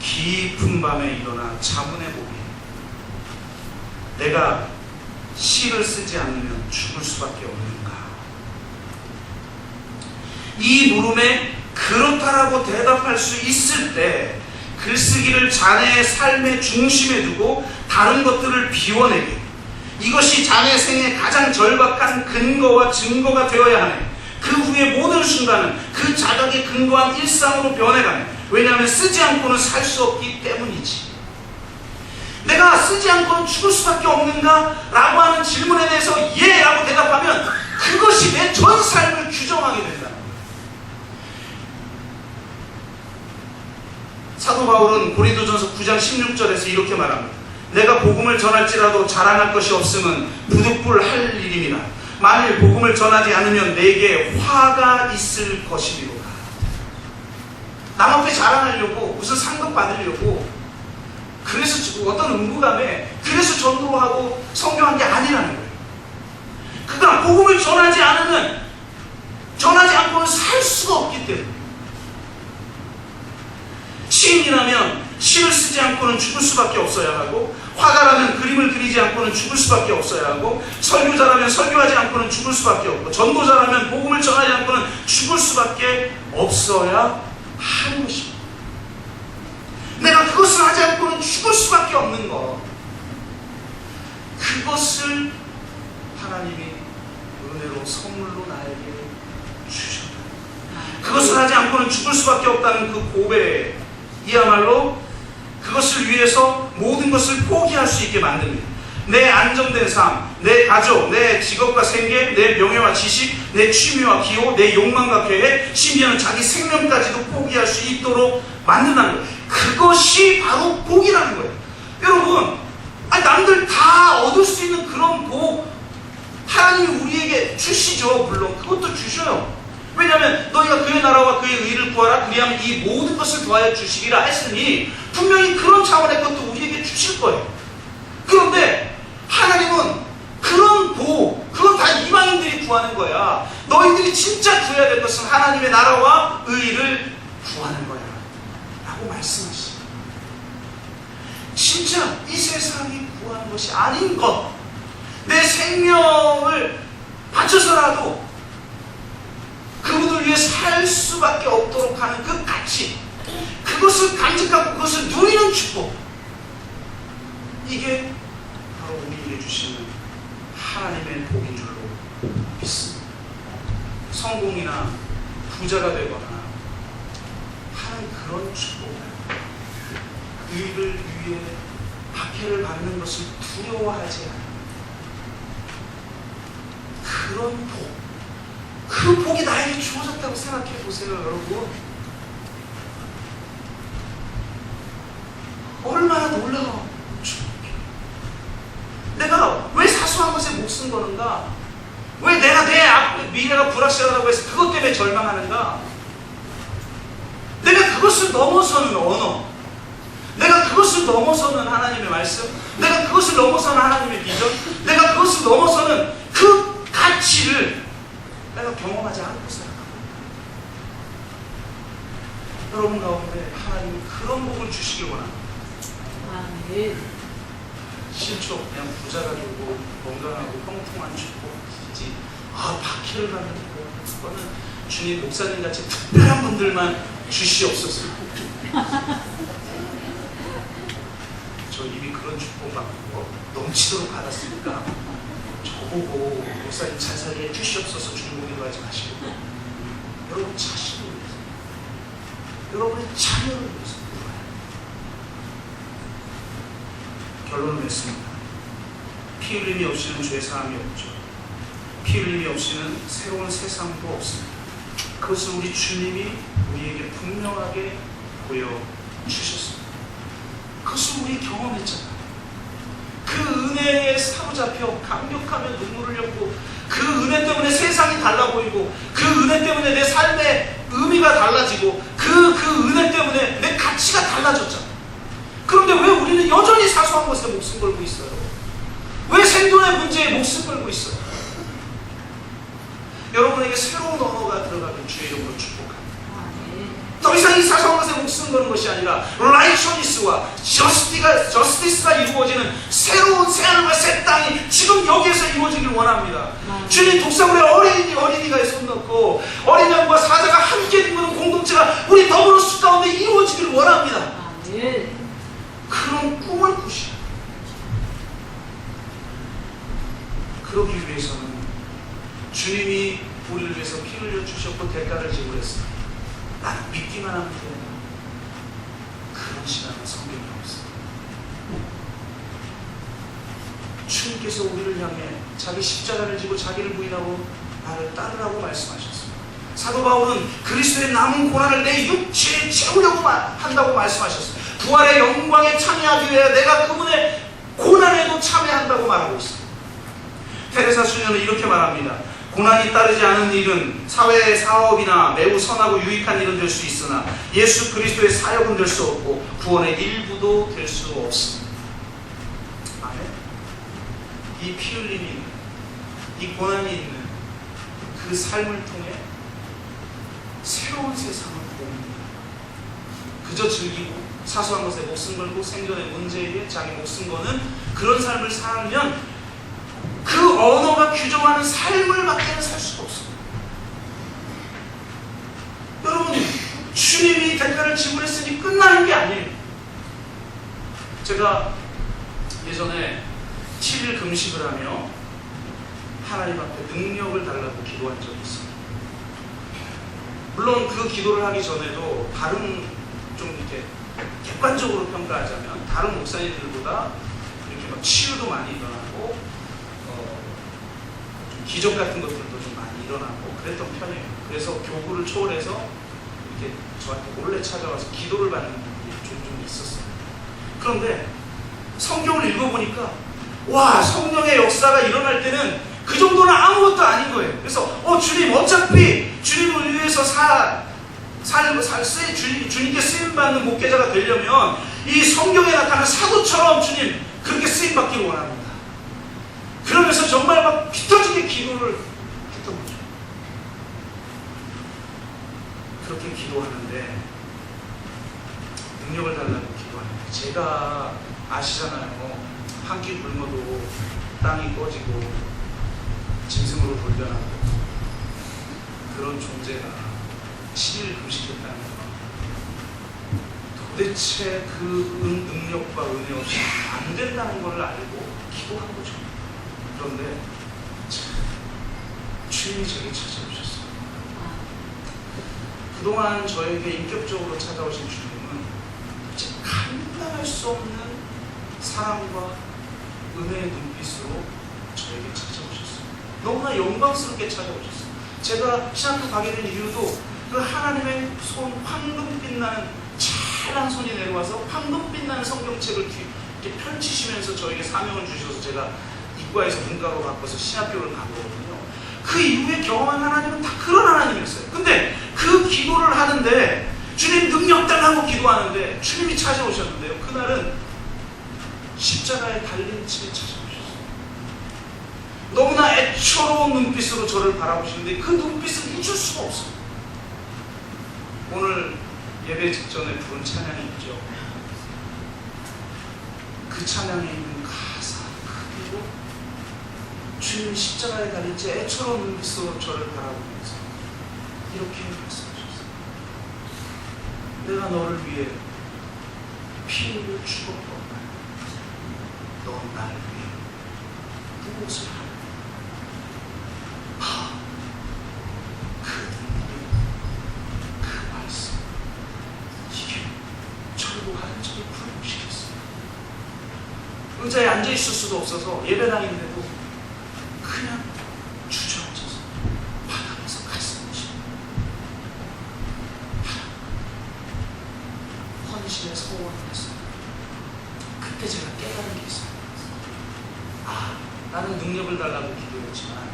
깊은 밤에 일어나 자문해 보게. 내가 시를 쓰지 않으면 죽을 수밖에 없는가? 이 물음에 그렇다라고 대답할 수 있을 때 글쓰기를 자네의 삶의 중심에 두고 다른 것들을 비워내게. 이것이 자네 생의 가장 절박한 근거와 증거가 되어야 하네. 그 후에 모든 순간은 그 자각에 근거한 일상으로 변해가네. 왜냐하면 쓰지 않고는 살 수 없기 때문이지. 내가 쓰지 않고는 죽을 수밖에 없는가? 라고 하는 질문에 대해서 예! 라고 대답하면 그것이 내 전 삶을 규정하게 된다. 사도 바울은 고린도전서 9장 16절에서 이렇게 말합니다. 내가 복음을 전할지라도 자랑할 것이 없음은 부득불할 일입니다. 만일 복음을 전하지 않으면 내게 화가 있을 것이리로다. 남 앞에 자랑하려고, 무슨 상급 받으려고, 그래서 어떤 의무감에 그래서 전도를 하고 성경한 게 아니라는 거예요. 그러니까 복음을 전하지 않고는 살 수가 없기 때문에. 시인이라면 시를 쓰지 않고는 죽을 수밖에 없어야 하고, 화가라면 그림을 그리지 않고는 죽을 수밖에 없어야 하고, 설교자라면 설교하지 않고는 죽을 수밖에 없고, 전도자라면 복음을 전하지 않고는 죽을 수밖에 없어야 하는 것입니다. 내가 그것을 하지 않고는 죽을 수밖에 없는 것, 그것을 하나님이 은혜로 선물로 나에게 주셨다. 그것을 하지 않고는 죽을 수밖에 없다는 그 고백, 이야말로 그것을 위해서 모든 것을 포기할 수 있게 만듭니다. 내 안정된 삶, 내 가족, 내 직업과 생계, 내 명예와 지식, 내 취미와 기호, 내 욕망과 계획, 심지어는 자기 생명까지도 포기할 수 있도록 만든다는 거예요. 그것이 바로 복이라는 거예요. 여러분, 남들 다 얻을 수 있는 그런 복 하나님이 우리에게 주시죠. 물론 그것도 주셔요. 왜냐하면 너희가 그의 나라와 그의 의를 구하라. 그리하면 이 모든 것을 더하여 주시리라 했으니 분명히 그런 차원의 것도 우리에게 주실 거예요. 그런데 하나님은 그런 복, 그건 다 이방인들이 구하는 거야. 너희들이 진짜 구해야 될 것은 하나님의 나라와 의를 구하는 거야 라고 말씀하시죠. 진짜 이 세상이 구하는 것이 아닌 것, 내 생명을 바쳐서라도 그분을 위해 살 수밖에 없도록 하는 그 가치, 그것을 간직하고 그것을 누리는 축복, 이게 바로 우리에게 주시는 하나님의 복인 줄로 믿습니다. 성공이나 부자가 되거나 하는 그런 축복, 의를 위해 박해를 받는 것을 두려워하지 않아요. 그런 복, 그 복이 나에게 주어졌다고 생각해 보세요, 여러분. 얼마나 놀라워. 내가 왜 사소한 것에 목숨 거는가? 왜 내가 내 미래가 불확실하다고 해서 그것 때문에 절망하는가? 내가 그것을 넘어서는 언어, 내가 그것을 넘어서는 하나님의 말씀, 내가 그것을 넘어서는 하나님의 비전, 내가 그것을 넘어서는 그 가치를 내가 경험하지 않고 살아가고, 여러분 가운데 하나님이 그런 복을 주시길 원합니다. 실족, 그냥 부자가 되고 건강하고 평통한 축복이지, 박해를 받는 거, 그거는 주님 목사님 같이 특별한 분들만 주시옵소서. 저 이미 그런 축복 받고 넘치도록 받았으니까 저보고 목사님 잘 살게 해주시옵소서 주님보기도 하지 마시고, 여러분 자신을 위해서, 여러분의 자녀를 위해서 결론을 맺습니다. 피 흘림이 없이는 죄 사함이 없죠. 피 흘림이 없이는 새로운 세상도 없습니다. 그것을 우리 주님이 우리에게 분명하게 보여주셨습니다. 그것을 우리 경험했잖아요. 그 은혜에 사로잡혀 감격하며 눈물을 흘렸고, 그 은혜 때문에 세상이 달라 보이고, 그 은혜 때문에 내 삶의 의미가 달라지고, 그 은혜 때문에 내 가치가 달라졌잖아요. 그런데 왜 우리는 여전히 사소한 것에 목숨 걸고 있어요? 왜 생존의 문제에 목숨 걸고 있어요? 여러분에게 새로운 언어가 들어가길 주의 이름으로 축복합니다. 더 이상 이 사소한 것에 목숨 거는 것이 아니라 라이처니스와 저스티스가 이루어지는 새로운 새하늘과 새 땅이 지금 여기에서 이루어지길 원합니다. 주님 독사물에 어린이가 손 넣고 어린 양과 사자가 함께 이루는 공동체가 우리 더불어 숲 가운데 이루어지길 원합니다. 그런 꿈을 꾸시오. 그러기 위해서는 주님이 우리를 위해서 피 흘려 주셨고 대가를 지불했습니다. 나는 믿기만 하면 된다. 그런 신앙은 성경에 없습니다. 주님께서 우리를 향해 자기 십자가를 지고 자기를 부인하고 나를 따르라고 말씀하셨습니다. 사도 바울은 그리스도의 남은 고난을 내 육체에 채우려고 한다고 말씀하셨습니다. 부활의 영광에 참여하기 위해 내가 그분의 고난에도 참여한다고 말하고 있습니다. 테레사 수녀는 이렇게 말합니다. 고난이 따르지 않은 일은 사회의 사업이나 매우 선하고 유익한 일은 될 수 있으나 예수 그리스도의 사역은 될 수 없고 구원의 일부도 될 수 없습니다. 아멘. 이 피 흘림이 있는, 이 고난이 있는 그 삶을 통해 새로운 세상을 봅니다. 그저 즐기고 사소한 것에 목숨 걸고 생존의 문제에 자기 목숨 거는 그런 삶을 살면 그 언어가 규정하는 삶을 밖에는 살 수가 없습니다. 여러분, 주님이 대가를 지불했으니 끝나는 게 아니에요. 제가 예전에 7일 금식을 하며 하나님 앞에 능력을 달라고 기도한 적이 있습니다. 물론 그 기도를 하기 전에도 다른 좀 이렇게 객관적으로 평가하자면 다른 목사님들보다 이렇게 막 치유도 많이 일어나고 좀 기적 같은 것들도 좀 많이 일어나고 그랬던 편이에요. 그래서 교구를 초월해서 이렇게 저한테 몰래 찾아와서 기도를 받는 분들이 종종 있었어요. 그런데 성경을 읽어보니까 와, 성령의 역사가 일어날 때는 그 정도는 아무것도 아닌 거예요. 그래서 주님, 어차피 주님을 위해서 주님께 쓰임받는 목회자가 되려면 이 성경에 나타난 사도처럼 주님 그렇게 쓰임받기를 원합니다. 그러면서 정말 막 피터지게 기도를 했던 거죠. 그렇게 기도하는데 능력을 달라고 기도하는데 제가 아시잖아요. 한 끼 굶어도 땅이 꺼지고 짐승으로 돌변하고 그런 존재가 7일 금식했다는 것, 도대체 그 능력과 은혜 없이 안 된다는 걸 알고 기도한 거죠. 그런데 주님이 저에게 찾아오셨어요. 그동안 저에게 인격적으로 찾아오신 주님은 도대체 간단하게 표현할 수 없는 사랑과 은혜의 눈빛으로 저에게 찾아오셨어요. 너무나 영광스럽게 찾아오셨어요. 제가 신학교 가게 된 이유도 그 하나님의 손, 황금빛 나는 찬란한 손이 내려와서 황금빛 나는 성경책을 이렇게 펼치시면서 저에게 사명을 주셔서 제가 이과에서 문과로 바꿔서 신학교를 간 거거든요. 그 이후에 경험한 하나님은 다 그런 하나님이었어요. 근데 그 기도를 하는데 주님 능력 달라고 기도하는데 주님이 찾아오셨는데요. 그날은 십자가에 달린 채 찾아오셨어요. 너무나 애처로운 눈빛으로 저를 바라보시는데 그 눈빛을 잊을 수가 없어요. 오늘 예배 직전에 부른 찬양이 있죠. 그 찬양에 있는 가사 그리고 주님이 십자가에 달린 채 애처로운 눈빛으로 저를 바라보면서 이렇게 말씀하셨어요. 내가 너를 위해 피 흘려 죽었고 넌 나를 위해 무엇을 하느냐. 그 눈물이 그 말씀 이게 저를 완전히 불복시켰어요. 의자에 앉아있을 수도 없어서 예배당인데도 그냥 주저앉아서 바닥에서 가슴을 치고 헌신의 소원을 했어요. 그때 제가 깨달은 게 있어요. 아, 나는 능력을 달라고 기도했지만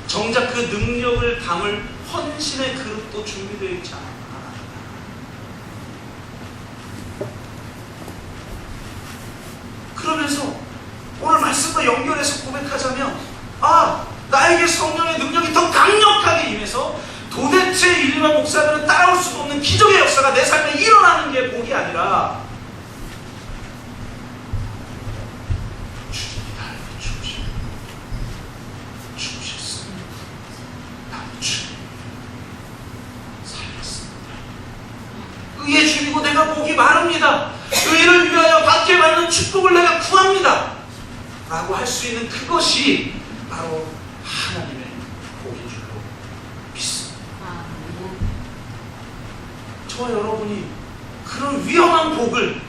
정작 그 능력을 담을 헌신의 그릇도 준비되어 있지 않았구나. 그러면서 오늘 말씀과 연결해서 고백하자면 나에게 성령의 능력이 더 강력하게 임해서 도대체 일반 목사들은 따라올 수가 없는 기적의 역사가 내 삶에 일어나는 게 복이 아니라 주님이 나를 죽으셨습니다. 나는 주님 살렸습니다. 의의 주이고 내가 복이 많습니다. 의를 위하여 받게 받는 축복을 내가 구합니다 라고 할 수 있는 그것이 바로 하나님의 복인 줄로 믿습니다. 저와 여러분이 그런 위험한 복을,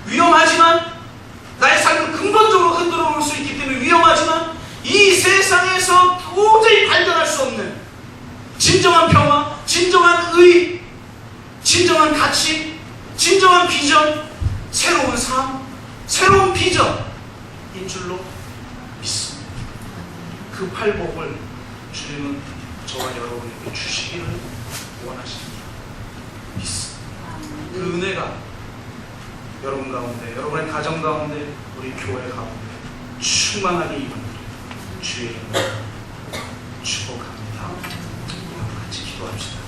위험하지만 나의 삶을 근본적으로 흔들어 놓을 수 있기 때문에 위험하지만 이 세상에서 도저히 발견할 수 없는 진정한 평화, 진정한 의, 진정한 가치, 진정한 비전, 새로운 삶, 새로운 비전인 줄로 믿습니다. 그 팔복을 주님은 저와 여러분에게 주시기를 원하십니다. 믿습니다. 그 은혜가 여러분 가운데, 여러분의 가정 가운데, 우리 교회 가운데 충만하게 임하기를 주의 이름으로 축복합니다. 우리 같이 기도합시다.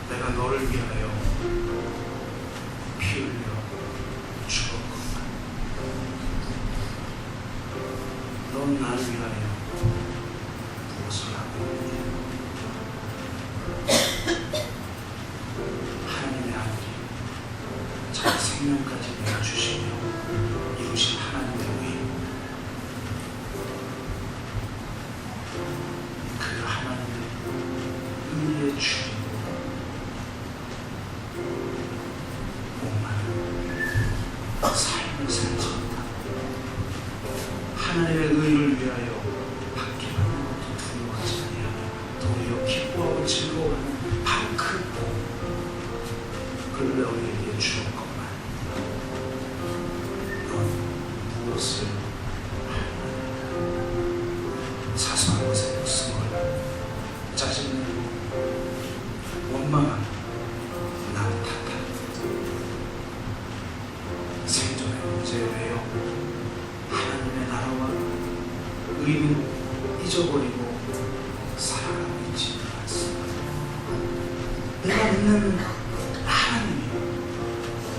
내가 너를 위하여 피 흘려 죽었구나. 넌 나를 위하여 무엇을 하고 있니? 하나님의 아들이 자기 생명까지 내어주시며 이루신 하나님의 의, 그 하나님의 의의 주인 삶을 살지 못하고 하나님의 의를 위하여 받게 받는 것도 두려워하지 아니하며 도리어 기뻐하고 즐거워하는 바로 그 복, 그를 너희에게 주었건만 넌 무엇을 하느냐. 사소한 것에 목숨을 짜증내고 원망하는 나를 탓하는 생존의 문제에 대하여 하나님의 나라와 의는 잊어버리고 살아가고 있지 않습니다. 내가 믿는 하나님이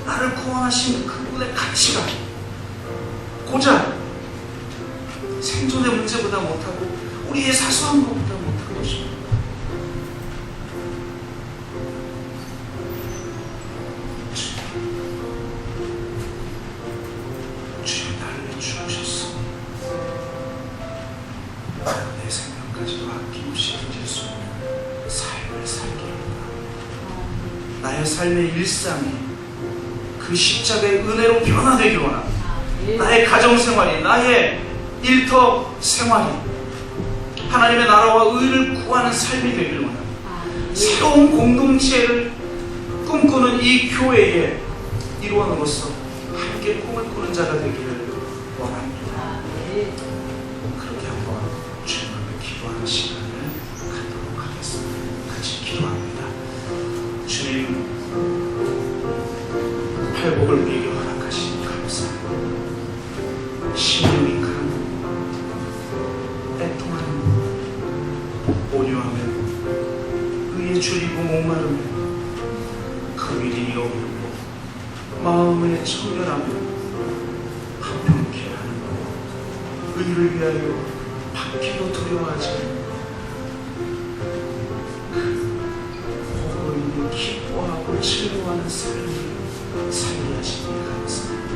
나를 구원하신 그분의 가치가 고작 생존의 문제보다 못하고 우리의 사소한 것보다 못한 것입니다. 주여 나를 죽으셨습니다. 삶의 일상이 그 십자가의 은혜로 변화되길 원합니다. 나의 가정생활이, 나의 일터 생활이 하나님의 나라와 의를 구하는 삶이 되길 원합니다. 새로운 공동체를 꿈꾸는 이 교회의 일원으로서 함께 꿈을 꾸는 자가 되기를 원합니다. 그렇게 한번 주님 앞에 기도하는 시간을 갖도록 하겠습니다. 같이 기도합니다. 주님, 팔복을 우리에게 허락하시니 감사합니다. 신령이 간 애통하는 온유하며 의에 줄이고 목마르며 그 일이 여기고 마음에 청결하며 한평케 하는 의를 위하여 박해도 두려워하지 그 기뻐하고 즐거워하는 삶을 살게 하시니 감사합니다.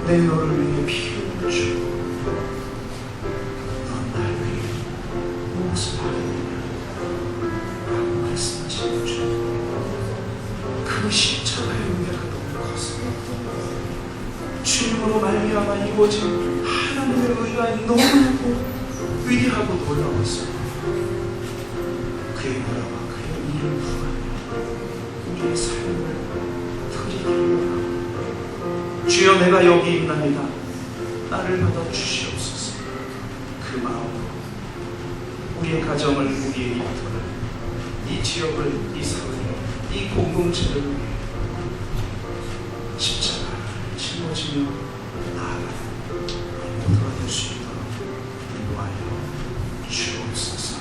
내 너를 위해 피를 주고 넌 날 위해 무엇을 하느냐 라고 말씀하시는 주, 그 십자가의 은혜가 너무 커서 주님으로 말미암아 이루어진 하나님의 의가 너무나도 위대하고 놀라웠어요. 그의 나라와 그의 일을 구하며 우리의 삶을 드리기를 원합니다. 주여, 내가 여기 있나이다. 나를 받아 주시옵소서. 그 마음으로 우리의 가정을, 우리의 일터를, 이 지역을, 이 사회를, 이 공동체를 위해 십자가를 짊어지며 나아가는 모두가 될 수 있도록 인도하여 주옵소서.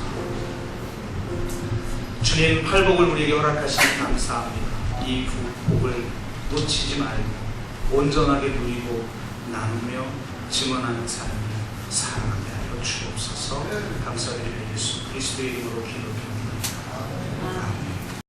주님, 팔복을 우리에게 허락하시니 감사합니다. 이 복을 놓치지 말고 온전하게 누리고 나누며 증언하는 삶을 살아가게 하여 주옵소서. 감사드리며 예수 그리스도의 이름으로 기도드립니다.